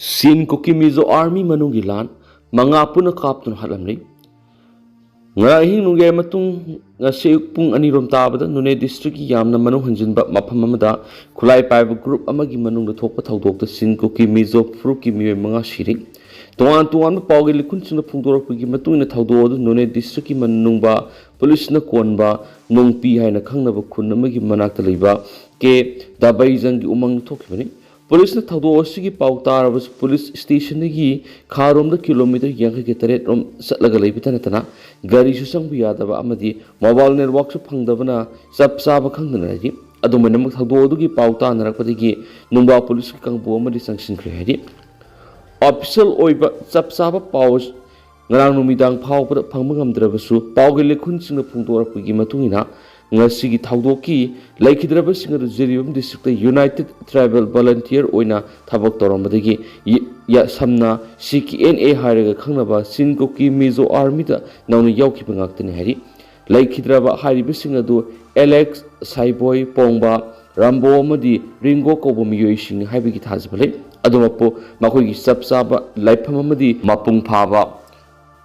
Sin Kuki Mizo Army Manungilan, Mangapuna Kaptun Halamri. Ngahing Nunga Matung Nasepung Anirom Tabada, Nune District Yamna Manu Hanjinba Mapamamada, Kulai Pipe Group Amagi Manung the Topa Doctor Sin Kuki Mizo Fruki Mi Manga Shiri. Tuan Pogil Kunchina Pundora Pugi Matu in the Taudo, Nune District Manungba, Police na Konba, Nung Pi Haina Kangaba Kunamagi Manakaliba, Ke Dabaizan Umang Tokimani. Police na thado asigi pautar was police station gi kharom da kilometer yang ke tare rom satlaga leibita natana gari su sang biya da amadi mobile network su phangdabana sab sab khangdana ji adumana mak thado du gi pauta narakpadi gi numba police ki kangbo amadi sanction khre hadi official oiba sab sab paus ngarang numidang phau pa phangma ngamdrabasu pawge lekhun singna phungdora pugi matungina ngasi gi thaudoki laikhidraba singa Zerium district United Tribal Volunteer oina thabak toramadagi ya samna CKNA haraga khangnaba Sinkoki Mizo Army da nawna yawkhiba ngaktani hari laikhidraba hariba singa du Alex Saiboy Pongba Rambo amadi Ringo kobo miyoi sing haibagi thajbale adumapo makhoi gi sapsaba laifam amadi mapung phaba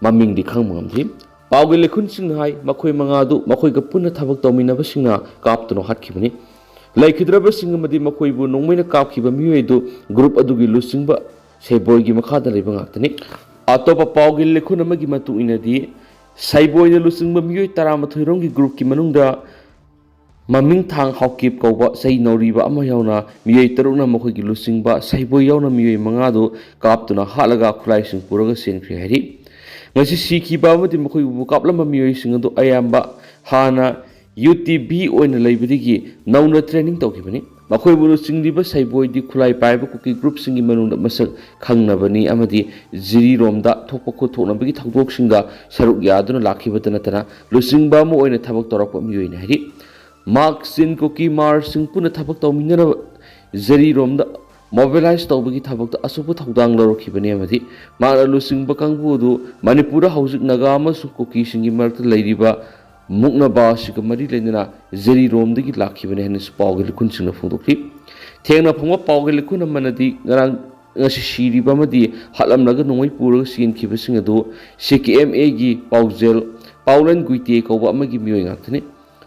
maming di khangmamdi Pawge lekhun sing hai makhoi mangadu makhoi ga punna thabak tawmina basingna kaptuno hatkibani laikhidraba sing amadi makhoi bu nongmaina kapkhiba miyoi du group adugi lusingba saiboy gi makhada leiba ngaktani atopa pawge lekhun amagi matu inadi saiboy na lusingba miyoi 13 rongi group ki manungda maming thang hawkip kawba sai noriba ama yauna miyoi taruna makhoi gi lusingba saiboy yauna miyoi mangadu kaptuna halaga khulai sing puraga senkri hari ngasi siki bawati makhoi bu kaplamba miyoi sing adu ayamba hana UTB oina leibidigi nauna training tawkibani makhoi bu singdiba saiboy di khulai paiba kuki group singi manungda masak khangnabani amadi jiri romda thokpa ko thoknabagi thagdok singa saruk yaduna lakhibadana tana lusingba mo oina thabak torakpa miyoi na hari Mark Sin Kuki Mar Sing puna thabak tawmingna jiri romda mobilize tawbagi thabakta asubu thawdang lorokibani amadi mara lusingba kangbu du Manipura hauzik naga amasu Kuki singi marta leiriba mukna ba siga mari lenina jeri romdagi lakhibani hena pawge likhun singna phungdokli thengna phungwa pawge likhun manadi ngarang ngasi shiriba amadi halamnaga nongoi puraga sinkhiba sing adu CKMA gi pawjel Paulan Guite kawba amagi miyoi ngaktani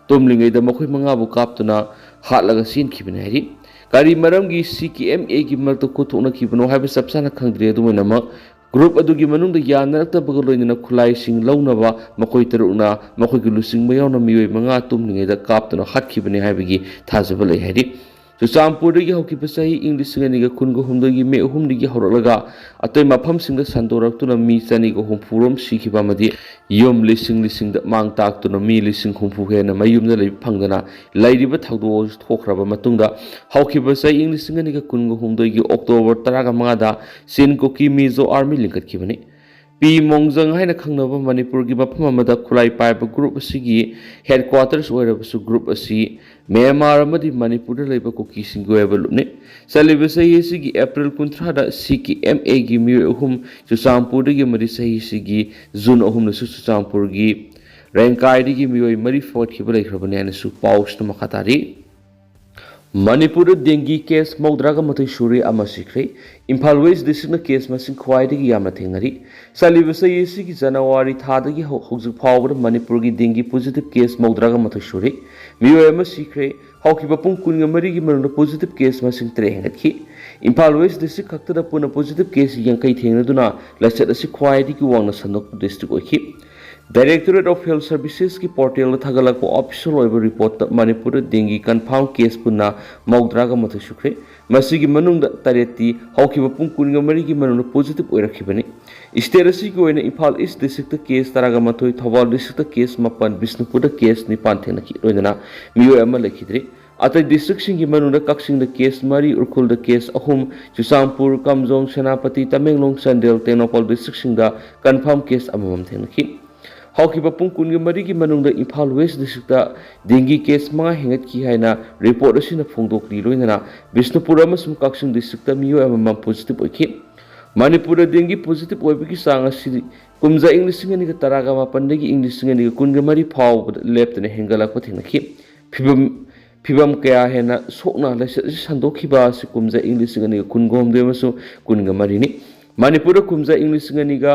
tomlingai da makhoi mangabu kaptuna hatlaga sinkibani hari Kari maramgi CKMA gi marta khothokna khibano haiba sapsana khangdre adumainama group adugi manungda yanarta bagaloina khulai sing launaba makhoi taruna makhoi gi lusing mayawna miyoi manga tumningai da kaptana hatkibani haibagi thajaba lei hari Chuchampur gi haukiba sahi English ngani ga kungo humdagi me humdigi horolaga atoi mafam singda sandoraktuna mi chani go humpurom sikhiba madi yom lising da mang taktuna mi lising humpu hena mayumna lei phangdana lairiba thagdo thokraba matungda haukiba sahi English ngani ga kungo humdagi October 15 da Sin Kuki Mizo Army linkat kibani P Mongjang haina khangnaba Manipur gi mafam amada khulai paiba group asigi headquarters oirabasu group asi Myanmar amadi Manipur da leiba Kuki singo evalune saliba sahi sigi April 13 da CKMA gi mi uhum Chuchampur gi mari sahi sigi June uhum na Chuchampur gi Rankai gi mi mari fort khibra lekhrabane ana su paus na makatari Manipur dengue case Maudraga Matai Shuri Amasikre, Impal West District case Masin Kwaidagi Yamatingari, Salivasa Yesi January Tadagi Hozik Power Manipur dengue positive case Maudraga Matai Shuri, Mio Amasikre, Hawkipapung Kungamari Murder positive case Masin Trehanaki, Impal West District Kakta Puna positive case Yankai Tingaduna, Lasset Asi Kwaidagi Wana Sanok District Oki. Directorate of Health Services ki portal thagalak ko official oiba report Manipur dengue confirm case punna Maudraga Mathai Shukre masigi manungda tareti hawkiba pung kuninga mari gi manungda positive oirakhibani state asi ki oina Imphal East district case taraga mathoi Thawal district case mapan Bisnupur case nipan thena ki oina miyo ama lekhidri Atai district singi manungda kaksing the case mari urkul the case ahum Chuchampur Kamjong Senapati Tamenglong Sandel Tenopal district singda confirm case amamam thena ki Hawkiba pung kunga marigi manungda Imphal West district dengue case mga hingat ki haina report asina phongdokli loinana Bisnupur amasum Kaksing district miyo amamam positive oiki Manipur dengue positive oibiki sanga siri kumza English ngani ka taraga mapandagi English ngani ka kunga mari phaw leptane hengala ko thinaki फिवम कया हेना सोना लाइसत संदोखिबा असि कुमजा English गनि कुनगोम देमसु कुनगा मरिनी Manipur कुमजा English गनि गा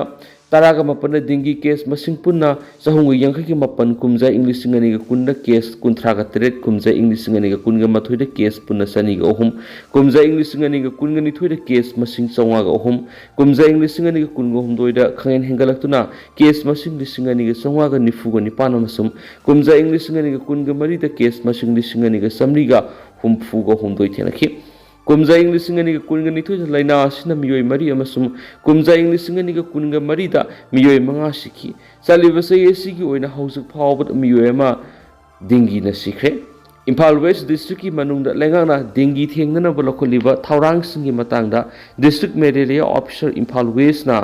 तरागा मपन दिंगी case मसिंग पुन्ना चहुंग यांखै की मपन कुमजा English गनि गा कुन्ना case कुंथ्रागा तेरेट कुमजा English गनि गा कुनगा मथुइदा केस पुन्ना सनी गा ओहुम कुमजा इंग्लिश गनि गा कुनगनि थुइदा केस मसिंग चौंगा गा ओहुम कुमजा इंग्लिश गनि गा कुनगा ओहुम दोइदा खंगेन हेंगलक्तुना केस मसिंग लिसिंग गनि गा चौंगा गा निफु गा निपान मसुम कुमजा इंग्लिश गनि गा कुनगा मरिदा केस मसिंग लिसिंग गनि गा समरी गा हुमफु गा हुमदोइ थेनखि कुमजा इंग्लिश गनि गा कुनगा निथुइ लाइना असिना मियोय मरि अमसुम कुमजा इंग्लिश गनि गा कुनगा मरिदा मियोय मंगा सिखि चालिबसै एसिगी ओइना हौजुक फावबत मियोय मा दिंगी न सिख्रे इम्फाल वेस्ट डिस्ट्रिक्ट की मनुंग लेंगाना दिंगी थेंगना बलखलिबा थावरांग सिंगी मतंगदा district malaria officer Imphal west ना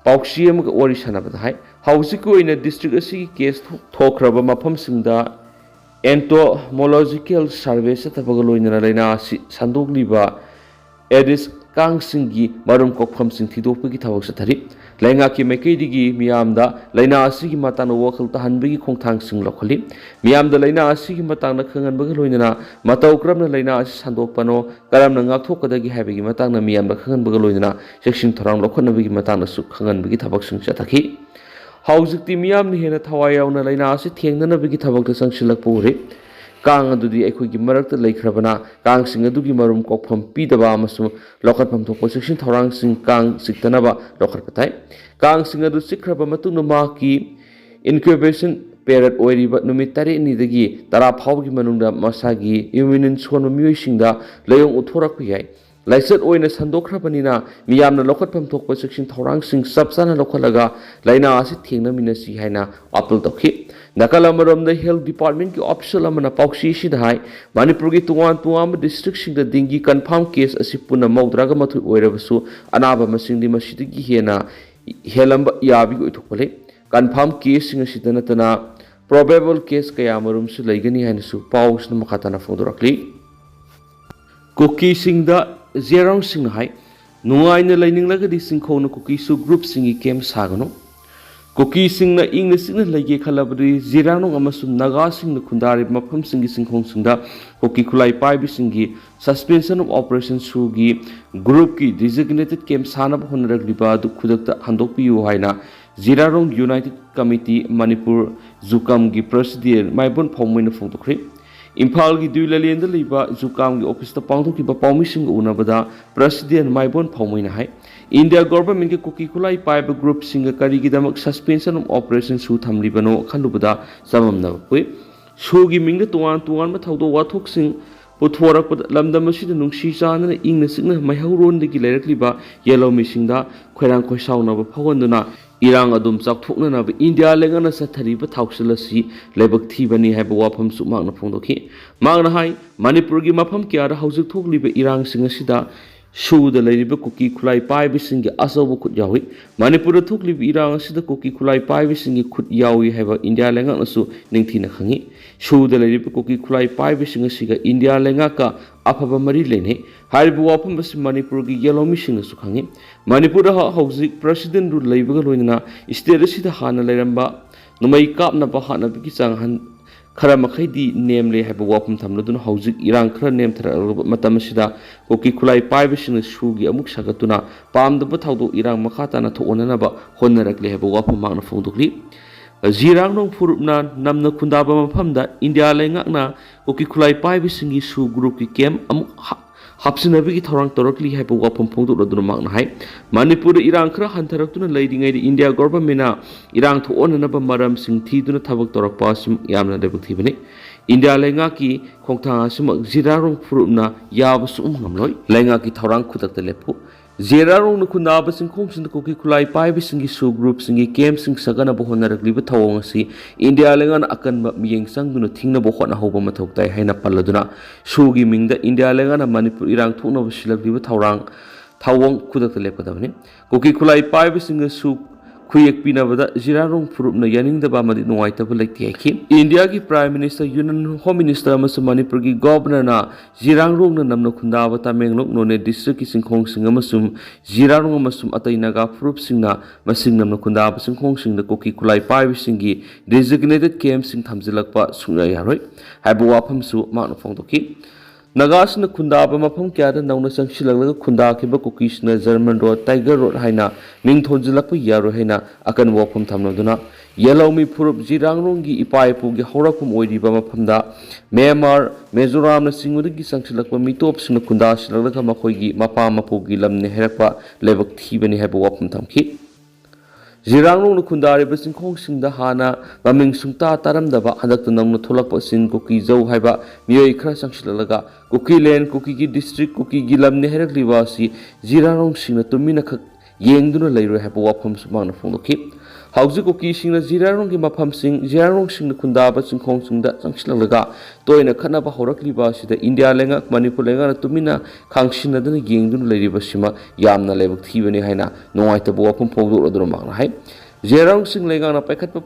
पाउक्सी अमग ओरि सनाबदा हाय हौजुक ओइना डिस्ट्रिक्ट असिगी केस थोख्रबा मफम सिंगदा एंटोमोलॉजिकल सर्वे सतबग लोइना लेना संदोगलिबा एडिस कांगसिंगी मरुम कोखम सिंग थिदोपगी थबक सथरि लेंगा की मैकेदिगी मियामदा लेना असिगी मतान वखल तहनबगी खोंथांग सिंग लखलि मियामदा लेना असिगी मतान खंगनबग लोइना मतौ क्रमना लेना असि संदोकपनो करमना ngakthokkadagi habigi matangna miyamda खंगनबग लोइना सेक्शन थरांग लखनबगी मतान सु खंगनबगी थबक सिंग चथखि हौजुक्ति मियामनि हेना थवाय यावना लेना असि थेंगनबगी थबक संगसिलक पुरे कांग अदुदी अखोगी मरक्त लेख्रबना कांग सिंग अदुगी मरुम कोखम पीदबा अमसु लोखरफम थोको सेक्शन थौरांग सिंग कांग सिक्तनबा लोखरपथाय कांग सिंग अदु सिख्रबा मतुन माकी इनक्यूबेशन पेरियड ओइरिबा नुमित तारे निदगी तरा फावगी मनुंगदा मसागी इम्यून सोन मियोइसिंगदा लयोंग उथोरक याय लाइसत ओइना संदोख्रबनिना मियामना लोखरफम थोको सेक्शन थौरांग सिंग सबसाना लोखलगा लाइना असि थेंगनमिनसि हाइना अपील तौखि नकलमरमदा हेल्थ डिपार्टमेंट की ऑफिसर अमना पाउक्सी सिधाय मणिपुर की तुआन डिस्ट्रिक्ट सिंग दिंगी कन्फर्म केस असि पुना मौद्रागा मथु ओइरबसु अनाबा मसिंगदि मसिदगी हेना हेलंबा याबी ओइथोकले कन्फर्म केस सिंग सिदा नतना प्रोबेबल केस कया मरुमसु लैगनी हाइनसु पाउसना मखाताना फोंदोरकली कुकी सिंगदा जेराउंड सिंग हाय नुआइना लैनिंगलगदि सिंखौना कुकी सु ग्रुप सिंगी केम सागनो कुकी सिंगना इंग्लिश सिंगना लैगे खलबदि जिरानो अमसु नागा सिंगना खुंदारि मफम सिंगी सिंखोंग सिंगदा कुकी खुलाई पाइबि सिंगी सस्पेंशन ऑफ ऑपरेशन सुगी ग्रुप की डिजिग्नेटेड केम सानब होनरगलिबा दु खुदकता हंदोकपियु हाइना जिरारोंग यूनाइटेड कमिटी मणिपुर जुकाम की प्रेसिडेंट माइबोन फौमैना फोंदोखरि इम्फाल की दुइललेंद लेबा जुकाम की ऑफिस पांगथोकिबा पाउमिसिंग उनबदा प्रेसिडेंट माइबोन फौमैना हाय इंडिया गवर्नमेंट के कुकी खुलाई पाइब ग्रुप सिंग करीगिदमक सस्पेंशन ऑफ ऑपरेशन सु थमलिबनो खलुबदा सममनबपुइ सुगी मिंग तुआन तुआन मथौदो वाथोकसिंग पुथोरकपद लमदम असिद नुंगसी चानना इंगना सिंगना मैहौरोंदगी लेरकलिबा येलो मिसिंगदा खैरांग खोइसाउनब फगोंदना इरांग अदुम चाकथोकनब इंडिया लेंगना सथरिब थाउसलसी लेबक थीबनी हैब वाफम सु मांगना फोंदोखि मांगना हाय मणिपुर की मफम क्यार हौजुक थोकलिब इरांग सिंग असिदा सूद लेरिब कुकी खुलाई पाइबिसिंगी असौब खुद यावी मणिपुर थोकलिब इरांग असिदा कुकी खुलाई पाइबिसिंगी खुद यावी हैब इंडिया लेंगनसु निंगथिना खंगी सूद लेरिब कुकी खुलाई पाइबिसिंग असिगा इंडिया लेंगाका अफब मरी लेने हारिब वाफम बस मणिपुर की येलो मिसिंगसु खंगी मणिपुर हौजिक प्रेसिडेंट रु लेबगा लोइना स्टेट असिदा हाना लेरंबा नुमई कापनबा हानबगी चांगहन खरा मखैदी नेम ले हैब वाफम थमलदुन हौजिक इरांग खरा नेम थरा मतमसिदा कोकी खुलाई पाइबसिंग सुगी अमुक सगतुना पामदब थाउदो इरांग मखाताना थोननबा होनरकले हैब वाफम मांगना फोंदोकली जिरांग नों फुरुपना नमना खुंदाबा मफमदा इंडिया लेंगाकना कोकी खुलाई पाइबसिंगी सु ग्रुप की केम अमुक हापसिनबगी थौरांग तोरकली हैब वाफम फोंदोकलदुन मांगना हाय मणिपुर इरांग खरा हंथरक्तुना लैदिङैदि इंडिया गवर्नमेंटना इरांग थोननबा मरम सिंग थीदुना थबक तोरकपा सिम यामना देबक थीबने इंडिया लेंगा की खोंथांग सिम जिरारोंग फुरुपना याबसु नमलोय लेंगा की थौरांग खुदकता लेपु जेरारोंग खुनाब सिंखोंसिन कोकी खुलाई पाइबसिंगी सु ग्रुप सिंगी केम सिंग सगना बहोनरकलिब थौंग असि इंडिया लेंगन अकन मियेंग संगदुना थिंगनब होना होबा मथौकताय हैना पल्लदुना सुगी मिंगदा इंडिया लेंगन मणिपुर इरांग थोनब सिलकलिब थौरांग थावंग खुदकता लेपकदबने कोकी खुलाई पाइबसिंग सु खुयेक पीनबदा जिरांगरोंग फुरुपना यानिंगदबा मदि नुवाइतबा लेक्ति हाइखि इंडिया की prime minister union home minister अमसु मणिपुर की गवर्नर ना जिरांगरोंग नमनो खुंदाबा तामेंगलोक नोने डिस्ट्रिक्ट की सिंखोंग सिंग अमसुम जिरांगरोंग अमसुम अतै नागा फुरुप सिंगना मसिंग नमनो खुंदाबा सिंखोंग सिंगदा कोकी खुलाई पाइब सिंगी डेजिग्नेटेड कैंप सिंग थमजिलकपा सुंया यारोय हाइबो वाफमसु मानो फोंदोकी नगासना खुंदाबा मफम क्यादा नौना संगसिलगलगा खुंदाखिबा कुकीसना जर्मन रोड टाइगर रोड हाइना मिंग थोंजिलकपा यारो हाइना अकन वाफम थमनदुना येलौमी फुरुप जिरांगरोंगी इपाइपुगी हौरकम ओइरिबा मफमदा म्यांमार मिजोरामना सिंगुदगी संगसिलकपा मिटोपसिना खुंदासिलगलगा मखोइगी मपा मपुगी लमने हेरकपा लेबक थीबनी हाइबा वाफम थमखि जिरांगरोंग खुंदारिबा सिंखोंग सिंगदा हाना ममिंग सुंगता तारमदबा हदक नौना थोलकपा सिन कुकी जौ हाइबा मियोइ खरा संगसिलगलगा कुकी लैंड कुकी की डिस्ट्रिक्ट कुकी की लमने हेरकलिबा असि जिरांगरोंग सिंगना तुमिना खक येंगदुना लैरो हाइबा वाफम सुमाना फोंदोखि हौजी कुकी सिंगना जिरांगरोंग की मफम सिंग जिरांगरोंग सिंगना खुंदाबा सिंखोंग सिंगदा संगसिलगलगा तोयना खनाबा हौरकलिबा असिदा इंडिया लेंगा मणिपुर लेंगा तुमिना खांगसिनदना येंगदुना लैरिबा सिमा यामना लेबक थीबनी हाइना नोंगाइतबा वाफम फोंदोरदुना मांगना हाइ जिरांगरोंग सिंग लेंगाना पाइखतपा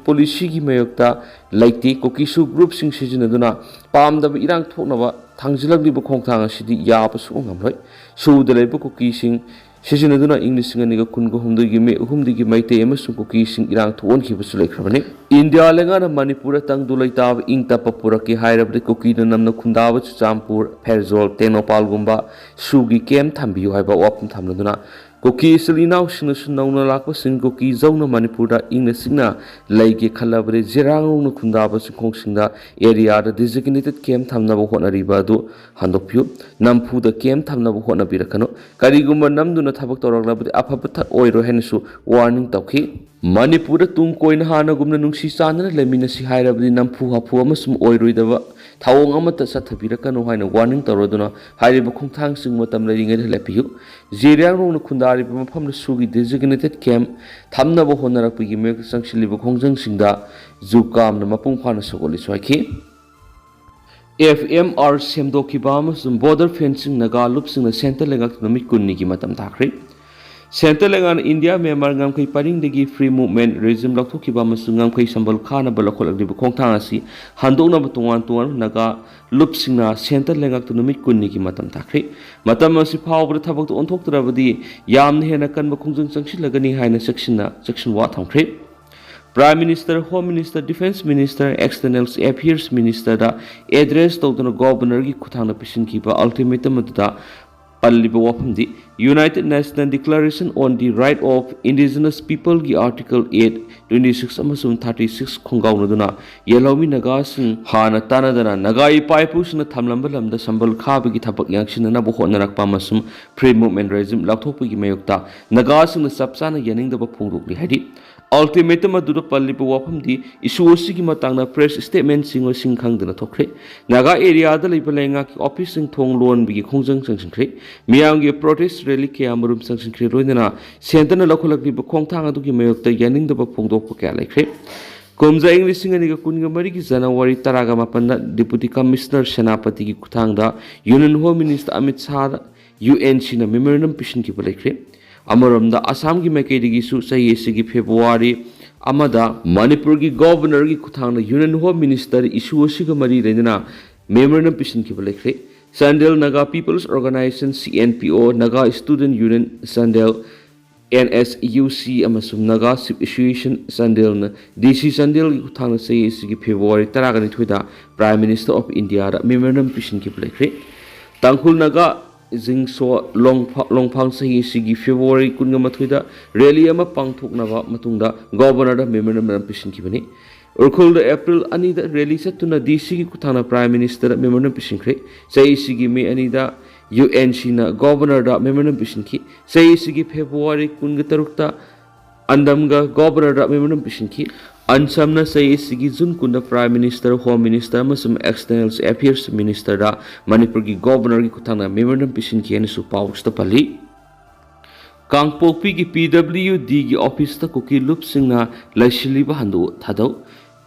पॉलिसी की मयोक्ता लाइते कुकीसु ग्रुप सिंग सिजिनदुना पामदबा इरांग थोकनबा थांजिलगलिबा खोंगथांग असिदि याबा सुंगमरोय सुदा लेबा कुकी सिंग सिजिनदुना इंग्लिश सिंगनिगा कुनगो हुमदगी मे हुमदगी माइते अमसु कुकी सिंग इरांग थोनखिबसु लेख्रबने इंडिया लेंगाना मणिपुर तंगदु लैताब इंगतप पुरकी हाइरबदि कुकीना नमना खुंदाब चुचामपुर फेरजोल तेनोपालगुंबा सुगी केम थंबियु हाइबा वापम थमनदुना कुकी इसलिनाव सिंगसु नौना लाकपा सिंग कुकी जौना मणिपुर इंगना सिंगना लैगे खल्लाबदि जिरांगरोंगना खुंदाब सिंखोंग सिंगदा एरिया डेजिग्नेटेड केम थमनबा होनरिबा दु हंदोपियु नमफुदा केम थमनबा होनबिरकनो करिगुंबा नमदुना थबक तौरगलाबदि अफबथा ओइरो हेनसु वार्निंग तौखि मणिपुर तुंग कोइना हानागुमना नुंसी चानना लेमिनसी हाइरबदि नमफु हाफु अमसुम ओइरोइदबा थावोंग अमता सथबिरकनो हाइना वार्निंग तौरदुना हाइरिबा खोंथांग सिंग मतम लैरिङै लेपियु जिरांगरोंगना खुंदारिबा मफमना सुगी डेजिग्नेटेड कैंप थमनबा होनरकपगी मेक संगसिलिबा खोंजंग सिंगदा जुकामना मपुंग फाना सगोलि स्वाइखि FMR सेमदोखिबा अमसुम बॉर्डर फेंसिंग नगा लुपसिंगना सेंटर लेंगाक नुमित कुन्नी की मतम थाख्रे सेंटर लेंगान India Myanmar ngamkhai paringdagi free movement regime lakthokiba amasung ngamkhai sambal khana balakholagdiba khongthang asi handokna tongan tongan naga lupsingna center lengak tu numit kunni ki matam thakre matam asi phawbra thabak tu onthoktrabadi yamna hena kanba khongjang changsilagani haina section wa thamkhre Prime Minister, Home Minister, Defense Minister, External Affairs Minister da address tawduna governor gi khuthangna pisin kiba ultimatum da Palliba Wapamdi United Nations Declaration on the Right of Indigenous People ki Article 8 26 amasum 36 khongaunaduna Yelomi Naga sing hana tanadana Nagai Paipusna Thamlamba lamda sambal khabi ki thapak yangsina bu honarakpa amasum free movement regime lakthopi ki mayokta Naga sing sapsana yaningda ba phungdokli hadi ultimatum adura Palliba Wapamdi issue asigi matangna press statement singo singkhangdana thokre Naga area da leiba lenga ki office sing thong loan bi khongjang sangsinkre Miyangi protest rally kaya marum sangsinkre roidana sentana lakholakli ba khongthang adu ki mayokta yaningda ba phungdokpa kya laikre Kumza English singaniga kunga mari ki January taraga mapanna Deputy Commissioner Senapati ki kuthangda Union Home Minister Amit Shah UNC na memorandum pishin ki laikre Amaramda Assam ki maikaidigi su sahi esigi February amada Manipur ki governor ki kuthangda Union Home Minister issue asiga mari rendana memorandum pishin ki laikre Sandel Naga People's Organization CNPO Naga Student Union Sandel NSUC amasum Naga Association Sandel na DC Sandel ki kuthangda sahi esigi February taragani thoida Prime Minister of India da memorandum pishin ki laikre Tangkhul Naga Jingso Longphang sahi sigi February kunga mathuida rally ama pangthoknaba matungda governor da memorandum pishin ki bani Urkhul da April ani da rally satuna DC ki kuthana Prime Minister memorandum pishin khre sahi sigi me ani da UNC na governor da memorandum pishin ki sahi sigi February kunga tarukta andamga governor da memorandum pishin ki Ansamna sahi sigi June kunda Prime Minister, Home Minister, amasum External Affairs Minister da Manipur ki governor ki kuthangna memorandum pishin ki ani su pawsta pali Kangpokpi ki PWD ki office ta kuki loop singna laishiliba handu thadau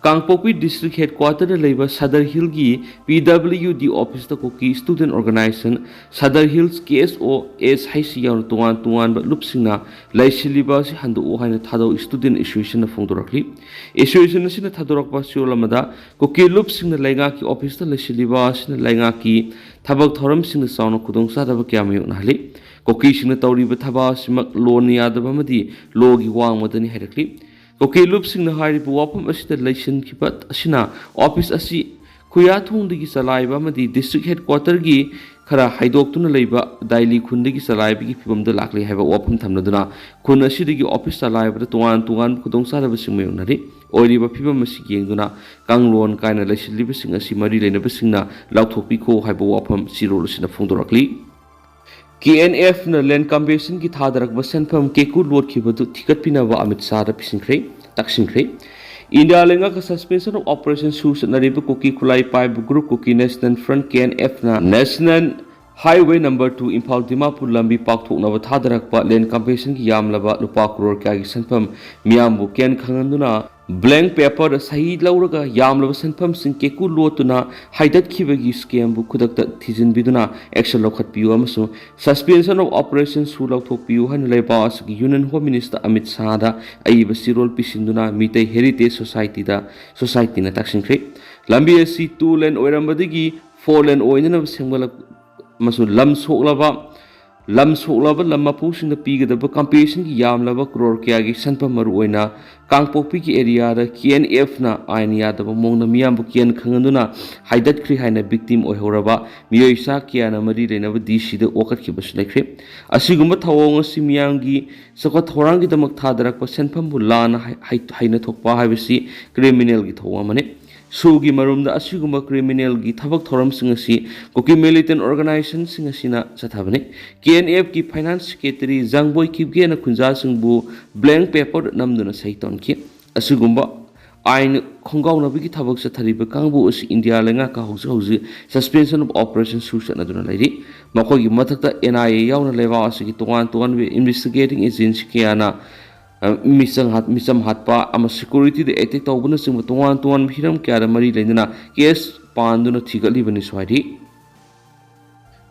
Kangpokpi district headquarter लेबा सदर हिल की PWD office कोकी student organisation सदर hills KSOS HiAce याउन तुआन तुआन लुपसिंगना लाइसिलिबा से हंदो हाइना थादो student association फोंदोरखली association सिना थादोरकपा सिओलमदा कोकी लुपसिंगना लाइगा की office लाइसिलिबा सिना लाइगा की थबक थौरम सिंग साउन खुदों सादब क्या मयोनाहली कोकी सिंग तौरीब थबा सिमक लोन यादबमदी लोगी वांग मदनी हैरखली कोकी लुपसिंग हारिब वाफम असिदा लैसन खिबत असिना ऑफिस असि खुयाथोंदगी चलाइबमदी डिस्ट्रिक्ट हेडक्वार्टर की खरा हाइदोक्तुना लेबा दाइली खुंदगी चलाइबगी फिबमदा लाखले हैबा वाफम थमनदुना खुन असिदगी ऑफिस चलाइबदा तुआन तुआन खुदों सादबसिंग मयोनारि ओरिबा फिबम असि गेंगदुना कांगलोन कायना लैसिलिबसिंग असि मरि लेनबसिंगना लाउथोकपिखो हैबा वाफम सिरोलसिना फोंदोरखली KNF न लैंड कम्बेशन की थादरक सेंफम केकू लोड की थिगटपिनब अमित शाह पिसिंख्रे तक्सिंख्रे इंडिया लेंगा का सस्पेंशन ऑफ ऑपरेशन सूस नरीब कुकी खुलाई पाइब group Kuki national front KNF न national highway number 2 Imphal Dimapur लंबी पाकथोकनब थादरक लैंड कम्बेशन की यामलब लुपा करोड़ क्या की सेंफम मियामबु केन खंगंदुना ब्लैंक पेपर सही लौरगा यामलब सेंफम सिंह केकू लोतुना हाइदतखिबगी स्कैम खुदक थिजिनबिदुना एक्शन लौखटपियु अमसु सस्पेंशन ऑफ ऑपरेशन सु लौथोकपियु हन लेबास union home minister Amit Shah अइब सिरोल पिसिंदुना मितै हेरिटेज सोसाइटी न तक्सिंख्रे लंबी असि 2 लेन ओइरंबदगी 4 लेन ओइनब सेंगल मसु लम सोलब लम मपुसिंग पीगदब कंपेशन की यामलब करोड़ क्या की सनपम मरुओइना कांगपोकपी की एरिया KNF ना आइन यादब मोंग मियामबु कियन खंगंदुना हाइदतख्री हाइना विक्टिम ओइहौरबा मियोइसा कियाना मरी लेनब DC द ओकटखिबस लेख्रे असिगुम थवोंग असि मियांगी सको थोरांगी दमक थादरक सेनफम बु लान हाइना थोकपा हाइबसी क्रिमिनल की थवो मने सूगी मरुमदा असिगुम क्रिमिनल की थबक थोरम सिंग असि कोकी मिलिटेंट ऑर्गेनाइजेशन सिंग असिना सथाबने KNF की फाइनेंस सेक्रेटरी जंगबोय किबगेना खुंजा सिंगबु ब्लैंक पेपर नमदुना सहितोन की असिगुम आइन खोंगाउनबगी की थबक सथरिब कांगबु असि इंडिया लेंगा का हौज सस्पेंशन ऑफ ऑपरेशन सूसन अदुना लैरि मखोगी मथकता NIA याउना लेवा असि की तोवान इन्वेस्टिगेटिंग एजेंसी केयाना मिसम हात्पा सिक्योरिटी एटेक तौबन सिंह तोान हिरम क्या मरी लेना केस पान थीगली स्वाई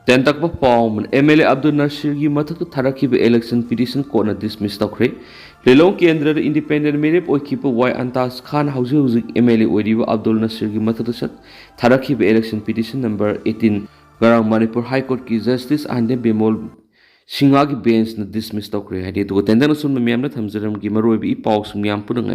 तेन तक पाव MLA अब्दुल नसीर की मथक थरखिब इलेक्शन पिटिशन कोर्ट डिसमिस तौरे लिलों केंद्र इंडिपेंडेंट मेरेप वाई अंताज खान हौजिक MLA अब्दुल नसीर की मथक थरखिब इलेक्शन पिटिशन नंबर 18 गरांग मणिपुर हाई कोर्ट की जस्टिस आंदे बेमोल सिंगा की बेंच डिसमिस तौरे है टेंदन सुन मैम थमजरम की मरोब पाव सुम पुनः